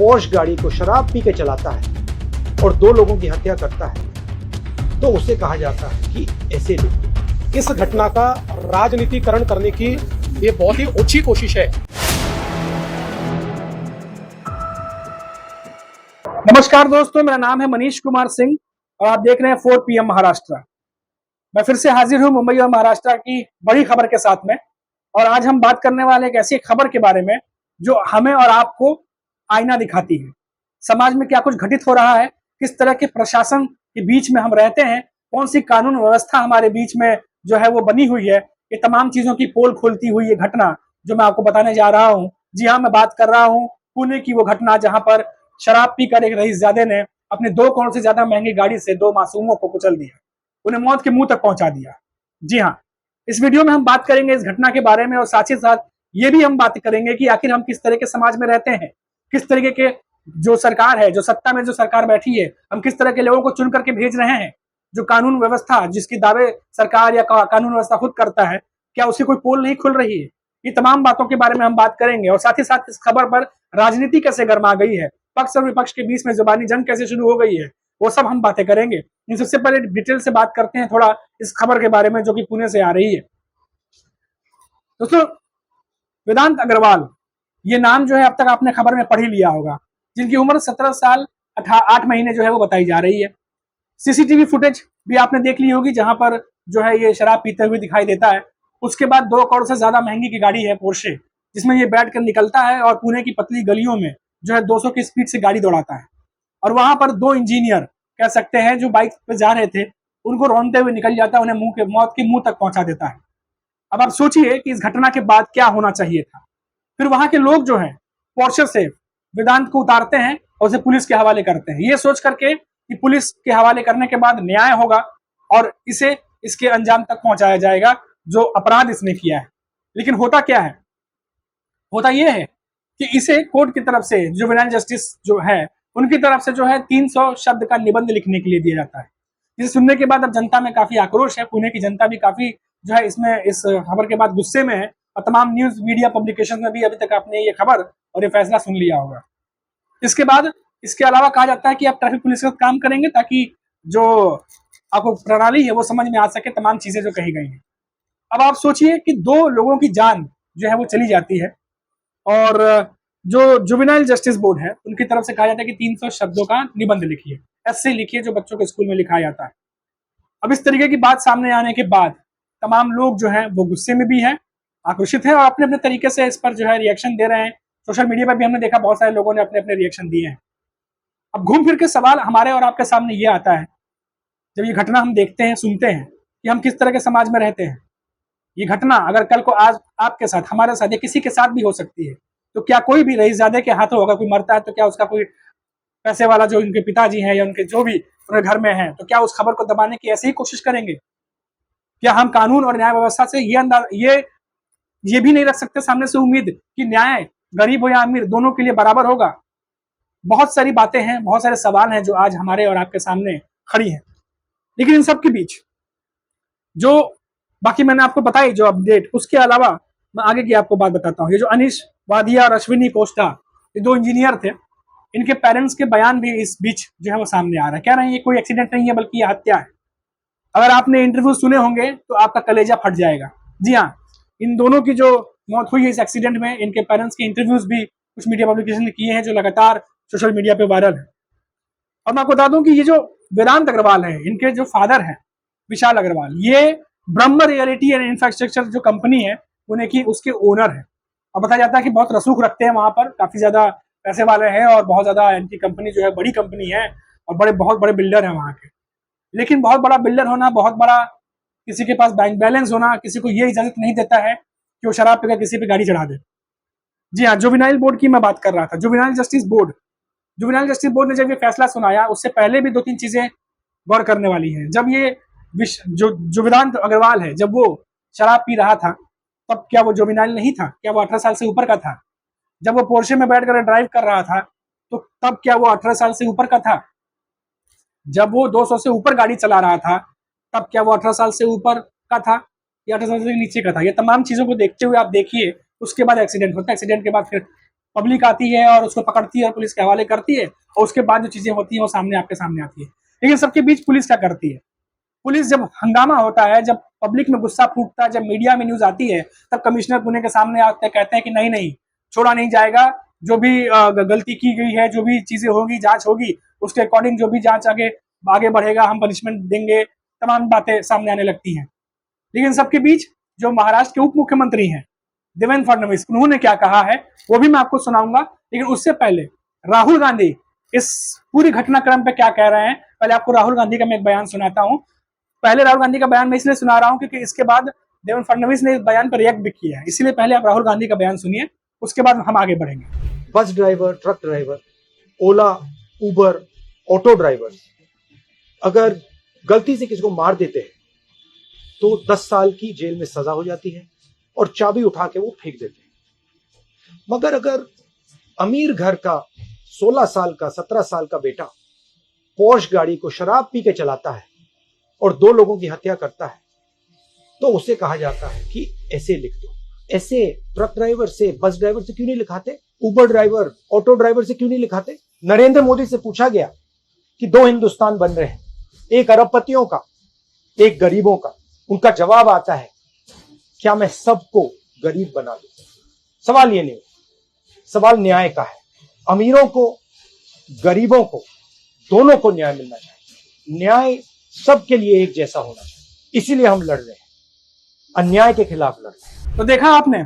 Porsche गाड़ी को शराब पी के चलाता है और 2 लोगों की हत्या करता है तो उसे कहा जाता है कि ऐसे लोग। इस घटना का राजनीतिकरण करने की ये बहुत ही ओछी कोशिश है। नमस्कार दोस्तों, मेरा नाम है मनीष कुमार सिंह और आप देख रहे हैं 4 PM महाराष्ट्र। मैं फिर से हाजिर हूं मुंबई और महाराष्ट्र की बड़ी खबर के साथ में। और आज हम बात करने वाले एक ऐसी खबर के बारे में जो हमें और आपको आईना दिखाती है। समाज में क्या कुछ घटित हो रहा है, किस तरह के प्रशासन के बीच में हम रहते हैं, कौन सी कानून व्यवस्था हमारे बीच में जो है वो बनी हुई है, ये तमाम चीजों की पोल खोलती हुई ये घटना जो मैं आपको बताने जा रहा हूँ। जी हाँ, मैं बात कर रहा हूँ पुणे की वो घटना जहां पर शराब पीकर एक रईसजादे ने अपने 2 करोड़ से ज्यादा महंगी गाड़ी से 2 मासूमों को कुचल दिया, उन्हें मौत के मुंह तक पहुंचा दिया। जी हाँ, इस वीडियो में हम बात करेंगे इस घटना के बारे में और साथ ही साथ ये भी हम बात करेंगे कि आखिर हम किस तरह के समाज में रहते हैं, किस तरीके के जो सरकार है, जो सत्ता में जो सरकार बैठी है, हम किस तरह के लोगों को चुन करके भेज रहे हैं। जो कानून व्यवस्था जिसकी दावे सरकार या कानून व्यवस्था खुद करता है, क्या उसकी कोई पोल नहीं खुल रही है? ये तमाम बातों के बारे में हम बात करेंगे और साथ ही साथ इस खबर पर राजनीति कैसे गर्मा गई है, पक्ष और विपक्ष के बीच में जुबानी जंग कैसे शुरू हो गई है, वो सब हम बातें करेंगे। इन सबसे पहले डिटेल से बात करते हैं थोड़ा इस खबर के बारे में जो कि पुणे से आ रही है। दोस्तों, वेदांत अग्रवाल ये नाम जो है अब तक आपने खबर में पढ़ ही लिया होगा, जिनकी उम्र 17 साल 8 महीने जो है वो बताई जा रही है। सीसीटीवी फुटेज भी आपने देख ली होगी जहां पर जो है ये शराब पीते हुए दिखाई देता है। उसके बाद 2 करोड़ से ज्यादा महंगी की गाड़ी है पोर्शे, जिसमें ये बैठ कर निकलता है और पुणे की पतली गलियों में जो है 200 की स्पीड से गाड़ी दौड़ाता है। और वहां पर 2 इंजीनियर कह सकते हैं जो बाइक पे जा रहे थे, उनको रौंदते हुए निकल जाता है, उन्हें मौत के मुंह तक पहुंचा देता है। अब आप सोचिए कि इस घटना के बाद क्या होना चाहिए था। फिर वहां के लोग जो हैं पोर्शे से वेदांत को उतारते हैं और उसे पुलिस के हवाले करते हैं, ये सोच करके कि पुलिस के हवाले करने के बाद न्याय होगा और इसे इसके अंजाम तक पहुंचाया जाएगा जो अपराध इसने किया है। लेकिन होता क्या है, होता यह है कि इसे कोर्ट की तरफ से जुवेनाइल जस्टिस जो है उनकी तरफ से जो है 300 शब्द का निबंध लिखने के लिए दिया जाता है। जिसे सुनने के बाद अब जनता में काफी आक्रोश है। पुणे की जनता भी काफी जो है इसमें इस खबर के बाद गुस्से में है और तमाम न्यूज मीडिया पब्लिकेशन में भी अभी तक आपने ये खबर और ये फैसला सुन लिया होगा। इसके बाद इसके अलावा कहा जाता है कि आप ट्रैफिक पुलिस का काम करेंगे ताकि जो आपको प्रणाली है वो समझ में आ सके तमाम चीजें जो कही गई हैं। अब आप सोचिए कि 2 लोगों की जान जो है वो चली जाती है और जो जुवेनाइल जस्टिस बोर्ड है उनकी तरफ से कहा जाता है कि 300 शब्दों का निबंध लिखिए, ऐसे लिखिए जो बच्चों के स्कूल में लिखाया जाता है। अब इस तरीके की बात सामने आने के बाद तमाम लोग जो हैं वो गुस्से में भी हैं, आक्रोशित हैं और अपने अपने तरीके से इस पर जो है रिएक्शन दे रहे हैं। सोशल मीडिया पर भी हमने देखा बहुत सारे लोगों ने अपने अपने रिएक्शन दिए हैं। अब घूम फिर के सवाल हमारे और आपके सामने ये आता है, जब ये घटना हम देखते हैं, सुनते हैं कि हम किस तरह के समाज में रहते हैं। ये घटना अगर कल को आज आपके साथ, हमारे साथ या किसी के साथ भी हो सकती है, तो क्या कोई भी रईसजादे के हाथों अगर कोई मरता है तो क्या उसका कोई पैसे वाला जो उनके पिताजी हैं या उनके जो भी उनके घर में हैं, तो क्या उस खबर को दबाने की ऐसे ही कोशिश करेंगे? क्या हम कानून और न्याय व्यवस्था से ये भी नहीं रख सकते सामने से उम्मीद कि न्याय गरीब हो या अमीर दोनों के लिए बराबर होगा? बहुत सारी बातें हैं, बहुत सारे सवाल हैं जो आज हमारे और आपके सामने खड़ी हैं। लेकिन इन सब के बीच जो बाकी मैंने आपको बताई जो अपडेट, उसके अलावा मैं आगे की आपको बात बताता हूँ। ये जो अनीश वादिया और अश्विनी कोस्टा, ये 2 इंजीनियर थे, इनके पेरेंट्स के बयान भी इस बीच जो है वो सामने आ रहा है। कह रहे हैं ये कोई एक्सीडेंट नहीं है बल्कि ये हत्या है। अगर आपने इंटरव्यू सुने होंगे तो आपका कलेजा फट जाएगा। जी हाँ, इन दोनों की जो मौत हुई है इस एक्सीडेंट में, इनके पेरेंट्स के इंटरव्यूज भी कुछ मीडिया पब्लिकेशन ने किए हैं जो लगातार सोशल मीडिया पे वायरल है। और मैं आपको बता दूं कि ये जो वेदांत अग्रवाल है, इनके जो फादर हैं विशाल अग्रवाल, ये ब्रह्म रियलिटी एंड इंफ्रास्ट्रक्चर जो कंपनी है पुणे की, उसके ओनर है। और बताया जाता है कि बहुत रसूख रखते हैं वहां पर, काफी ज्यादा पैसे वाले हैं और बहुत ज्यादा इनकी कंपनी जो है बड़ी कंपनी है और बहुत बड़े बिल्डर है वहां के। लेकिन बहुत बड़ा बिल्डर होना, बहुत बड़ा किसी के पास बैंक बैलेंस होना किसी को ये इजाजत नहीं देता है कि वो शराब पीकर किसी पे गाड़ी चढ़ा दे। जी हाँ, जुवेनाइल बोर्ड की मैं बात कर रहा था, juvenile justice board. Juvenile justice board ने जब ये फैसला सुनाया उससे पहले भी 2-3 चीजें गौर करने वाली हैं। जब ये जो वेदांत अग्रवाल है, जब वो शराब पी रहा था तब क्या वो जुवेनाइल नहीं था? क्या वो 18 साल से ऊपर का था? जब वो पोर्शे में बैठकर ड्राइव कर रहा था तो तब क्या वो 18 साल से ऊपर का था? जब वो 200 से ऊपर गाड़ी चला रहा था तब क्या वो 18 साल से ऊपर का था या 18 साल से नीचे का था? ये तमाम चीजों को देखते हुए आप देखिए, उसके बाद एक्सीडेंट होता है। एक्सीडेंट के बाद फिर पब्लिक आती है और उसको पकड़ती है और पुलिस के हवाले करती है, और उसके बाद जो चीजें होती हैं वो सामने आपके सामने आती है। लेकिन सबके बीच पुलिस क्या करती है? पुलिस जब हंगामा होता है, जब पब्लिक में गुस्सा फूटता है, जब मीडिया में न्यूज आती है, तब कमिश्नर पुणे के सामने आते हैं, कहते हैं कि नहीं नहीं, छोड़ा नहीं जाएगा, जो भी गलती की गई है, जो भी चीजें होगी, जांच होगी, उसके अकॉर्डिंग जो भी जांच आगे बढ़ेगा, हम पनिशमेंट देंगे, तमाम बातें सामने आने लगती हैं। लेकिन सबके बीच जो महाराष्ट्र के उप मुख्यमंत्री हैं देवेंद्र फडणवीस, उन्होंने क्या कहा है वो भी मैं आपको सुनाऊंगा। लेकिन उससे पहले राहुल गांधी इस पूरी घटनाक्रम पे क्या कह रहे हैं, पहले आपको राहुल गांधी का मैं एक बयान सुनाता हूं। पहले राहुल गांधी का बयान मैं इसलिए सुना रहा हूं क्योंकि इसके बाद देवेंद्र फडणवीस ने इस बयान पर रिएक्ट भी किया है, इसीलिए पहले आप राहुल गांधी का बयान सुनिए, उसके बाद हम आगे बढ़ेंगे। बस ड्राइवर, ट्रक ड्राइवर, ओला, उबर, ऑटो ड्राइवर अगर गलती से किसी को मार देते हैं तो 10 साल की जेल में सजा हो जाती है और चाबी उठा के वो फेंक देते हैं। मगर अगर अमीर घर का 16 साल का 17 साल का बेटा पॉश गाड़ी को शराब पी के चलाता है और 2 लोगों की हत्या करता है तो उसे कहा जाता है कि ऐसे लिख दो। ऐसे ट्रक ड्राइवर से, बस ड्राइवर से क्यों नहीं लिखाते? उबर ड्राइवर, ऑटो ड्राइवर से क्यों नहीं लिखाते? नरेंद्र मोदी से पूछा गया कि 2 हिंदुस्तान बन रहे हैं, एक अरबपतियों का, एक गरीबों का। उनका जवाब आता है, क्या मैं सबको गरीब बना दूं? सवाल ये नहीं, सवाल न्याय का है। अमीरों को, गरीबों को, दोनों को न्याय मिलना चाहिए। न्याय सबके लिए एक जैसा होना चाहिए, इसीलिए हम लड़ रहे हैं, अन्याय के खिलाफ लड़ रहे हैं। तो देखा आपने,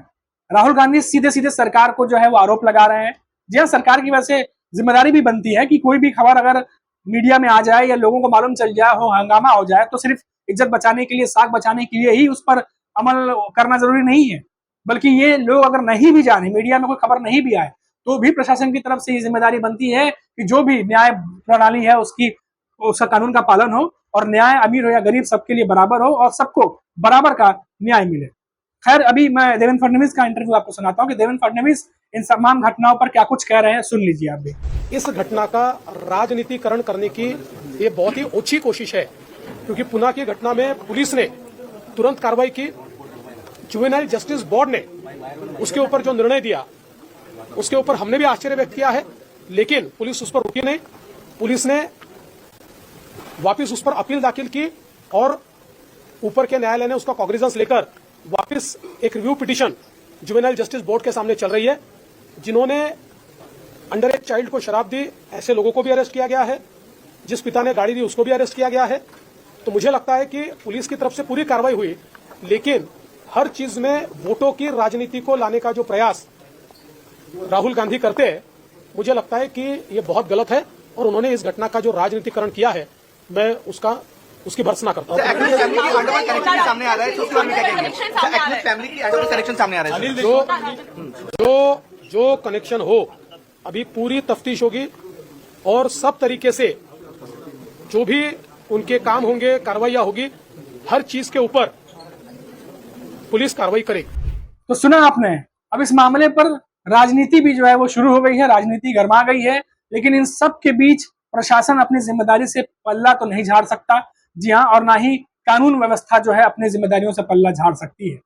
राहुल गांधी सीधे सीधे सरकार को जो है वो आरोप लगा रहे हैं। जी हाँ, सरकार की वैसे जिम्मेदारी भी बनती है कि कोई भी खबर अगर मीडिया में आ जाए या लोगों को मालूम चल जाए, हो हंगामा हो जाए, तो सिर्फ इज्जत बचाने के लिए, साख बचाने के लिए ही उस पर अमल करना जरूरी नहीं है, बल्कि ये लोग अगर नहीं भी जाने, मीडिया में कोई खबर नहीं भी आए, तो भी प्रशासन की तरफ से ये जिम्मेदारी बनती है कि जो भी न्याय प्रणाली है उसका कानून का पालन हो और न्याय अमीर हो या गरीब सबके लिए बराबर हो और सबको बराबर का न्याय मिले। खैर, अभी मैं देवेंद्र फडणवीस का इंटरव्यू आपको सुनाता हूँ कि देवेंद्र फडणवीस इन तमाम घटनाओं पर क्या कुछ कह रहे हैं, सुन लीजिए आप भी। इस घटना का राजनीतिकरण करने की ये बहुत ही ओछी कोशिश है, क्योंकि पुणे की घटना में पुलिस ने तुरंत कार्रवाई की। जुवेनाइल जस्टिस बोर्ड ने उसके ऊपर जो निर्णय दिया, उसके ऊपर हमने भी आश्चर्य व्यक्त किया है, लेकिन पुलिस उस पर रुकी नहीं। पुलिस ने वापस उस पर अपील दाखिल की और ऊपर के न्यायालय ने उसका कॉग्निजेंस लेकर वापस एक review petition juvenile justice board के सामने चल रही है। जिन्होंने अंडर एज चाइल्ड को शराब दी, ऐसे लोगों को भी अरेस्ट किया गया है। जिस पिता ने गाड़ी दी उसको भी अरेस्ट किया गया है। तो मुझे लगता है कि पुलिस की तरफ से पूरी कार्रवाई हुई, लेकिन हर चीज में वोटों की राजनीति को लाने का जो प्रयास राहुल गांधी करते हैं, मुझे लगता है कि ये बहुत गलत है और उन्होंने इस घटना का जो राजनीतिकरण किया है, मैं उसकी भर्त्सना करता हूँ। जो कनेक्शन हो, अभी पूरी तफ्तीश होगी और सब तरीके से जो भी उनके काम होंगे, कार्रवाइयां होगी, हर चीज के ऊपर पुलिस कार्रवाई करेगी। तो सुना आपने, अब इस मामले पर राजनीति भी जो है वो शुरू हो गई है, राजनीति गर्मा गई है, लेकिन इन सब के बीच प्रशासन अपनी जिम्मेदारी से पल्ला तो नहीं झाड़ सकता। जी हाँ, और ना ही कानून व्यवस्था जो है अपनी जिम्मेदारियों से पल्ला झाड़ सकती है।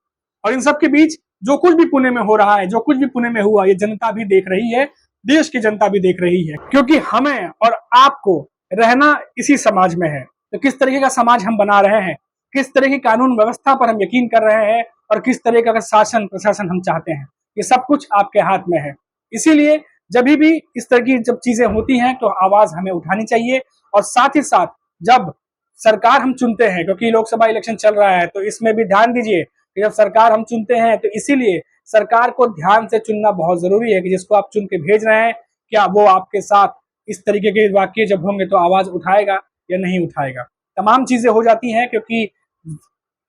और इन सब के बीच जो कुछ भी पुणे में हो रहा है, जो कुछ भी पुणे में हुआ, ये जनता भी देख रही है, देश की जनता भी देख रही है, क्योंकि हमें और आपको रहना इसी समाज में है। तो किस तरीके का समाज हम बना रहे हैं, किस तरह की कानून व्यवस्था पर हम यकीन कर रहे हैं और किस तरह का शासन प्रशासन हम चाहते हैं, ये सब कुछ आपके हाथ में है। इसीलिए जब भी इस तरह की जब चीजें होती हैं तो आवाज हमें उठानी चाहिए। और साथ ही साथ जब सरकार हम चुनते हैं, क्योंकि लोकसभा इलेक्शन चल रहा है, तो इसमें भी ध्यान दीजिए कि जब सरकार हम चुनते हैं तो इसीलिए सरकार को ध्यान से चुनना बहुत जरूरी है कि जिसको आप चुन के भेज रहे हैं, क्या वो आपके साथ इस तरीके के वाक्य जब होंगे तो आवाज उठाएगा या नहीं उठाएगा। तमाम चीजें हो जाती हैं, क्योंकि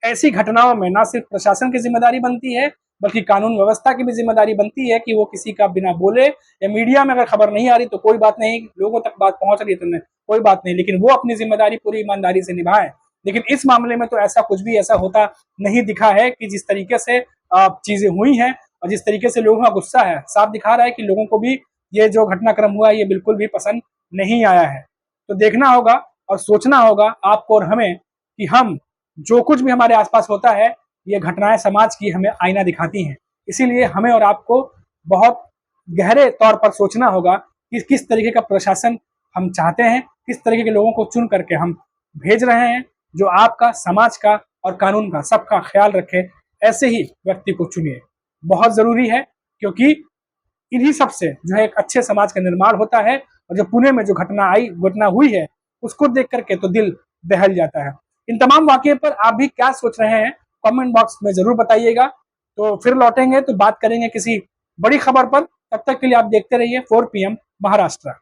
ऐसी घटनाओं में ना सिर्फ प्रशासन की जिम्मेदारी बनती है, बल्कि कानून व्यवस्था की भी जिम्मेदारी बनती है कि वो किसी का बिना बोले, या मीडिया में अगर खबर नहीं आ रही तो कोई बात नहीं, लोगों तक बात पहुंच रही तो कोई बात नहीं, लेकिन वो अपनी जिम्मेदारी पूरी ईमानदारी से निभाए। लेकिन इस मामले में तो ऐसा कुछ भी ऐसा होता नहीं दिखा है कि जिस तरीके से चीजें हुई हैं और जिस तरीके से लोगों का गुस्सा है, साफ दिखा रहा है कि लोगों को भी ये जो घटनाक्रम हुआ है ये बिल्कुल भी पसंद नहीं आया है। तो देखना होगा और सोचना होगा आपको और हमें कि हम जो कुछ भी हमारे आसपास होता है, ये घटनाएं समाज की हमें आईना दिखाती हैं। इसीलिए हमें और आपको बहुत गहरे तौर पर सोचना होगा कि किस तरीके का प्रशासन हम चाहते हैं, किस तरीके के लोगों को चुन करके हम भेज रहे हैं, जो आपका, समाज का और कानून का सबका ख्याल रखे। ऐसे ही व्यक्ति को चुनिए, बहुत जरूरी है, क्योंकि इन्हीं सब से जो है एक अच्छे समाज का निर्माण होता है। और जो पुणे में जो घटना हुई है, उसको देख करके तो दिल दहल जाता है। इन तमाम वाकये पर आप भी क्या सोच रहे हैं, कमेंट बॉक्स में जरूर बताइएगा। तो फिर लौटेंगे तो बात करेंगे किसी बड़ी खबर पर। तब तक के लिए आप देखते रहिए 4 PM महाराष्ट्र।